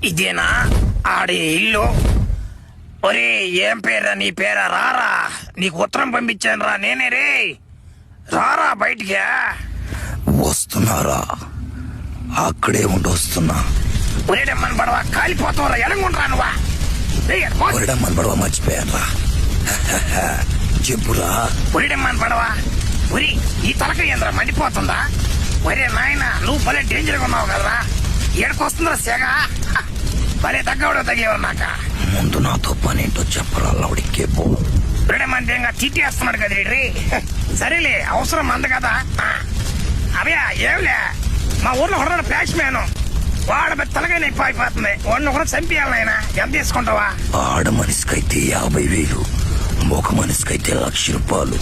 ఇదేనా ఆడే ఇల్లు? ఒరే ఏం పేరా నీ పేరా? రారా, నీకు ఉత్తరం పంపించాను రా, నేనే రే. రారా బయటికి. వస్తున్నారా? అక్కడే ఉండి వస్తున్నా. ఒరేడమ్మని పడవా, కాలిపోతావరా, ఎలంగుండ్రా నువ్వా? ఒరేడమ్మని పడవ మర్చిపోయారా? చెప్పురా. ఒరేడమ్మని పడవా, ఒరి ఈ తలక ఏంద్రా మండిపోతుందా? ఒరే నాయన, నువ్వు భలే డేంజర్గా ఉన్నావు కదరా. ఏడుకొస్తుందిరా సేగ. భలే తగ్గవడో తగ్గేవారు నాక. ముందు నాతో పని ఏంటో చెప్పరా లౌడికే పో. ఒరేడమ్మని ఇంకా తిట్టేస్తున్నాడు కదా రీ. సరేలే, అవసరం అంద కదా. అవే ఏమిలే, మా ఊర్లో హొడ ఫ్లాష్ మ్యాన్ వాడ తలగా ఎక్కువ అయిపోతుంది. వాడిని కూడా చంపేయాలైనా. ఎంత తీసుకుంటావా? ఆడ మనిషికైతే 50,000, ఒక మనిషికైతే 1,00,000 రూపాయలు.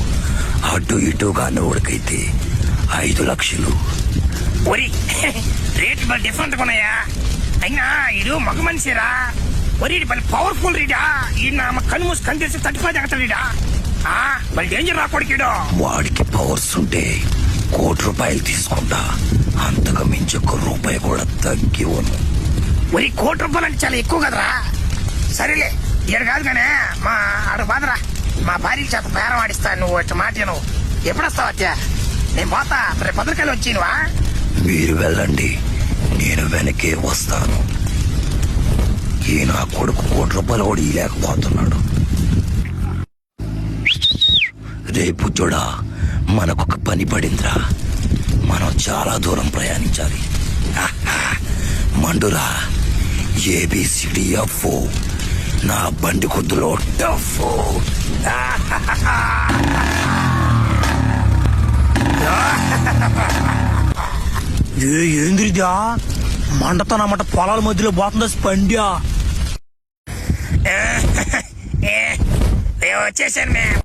అటు ఇటుగానే వాడికైతే 5 లక్షలు. ఒరి రేట్ బాగా డిఫరెంట్ గా ఉన్నాయా? అయినా ఇడు మగ మనిషిరా. ఒరి బలి పవర్ఫుల్ రీడా. ఈ నా కళ్ళు మూసి కని తెలిసి 35 ఎగతాడా. మళ్ళీ డేంజర్ రాకూడదు. వాడికి పవర్స్ ఉంటే 1,00,00,000 రూపాయలు తీసుకుంటా. అంతకు మించి 1 రూపాయి కూడా తగ్గివను. ఒరి 1,00,00,000 రూపాయలు అంటే చాలా ఎక్కువ కదరా. సరేలే, ఏడు కాదు కానీ మా ఆడు బాదరా, మా భార్య చేత బేరం ఆడిస్తాను. నువ్వు వచ్చి మాట నువ్వు ఎప్పుడు వస్తావు? అత్యా నేను పోతా, రేపు భద్రకాయలు వచ్చినవా? మీరు వెళ్ళండి, నేను వెనకే వస్తాను. ఈ నా కొడుకు 1,00,00,000 రూపాయలు కూడా ఇలేకపోతున్నాడు. రేపు చూడా, మనకొక పని పడిందిరా. మనం చాలా దూరం ప్రయాణించాలి. మండురా, ABCDF నా బండి కొద్దులో టఫ్. ఏంద్రిదా మండతానమాట? పొలాల మధ్యలో పోతుందా స్పండ్యా? వచ్చేసాను మ్యామ్.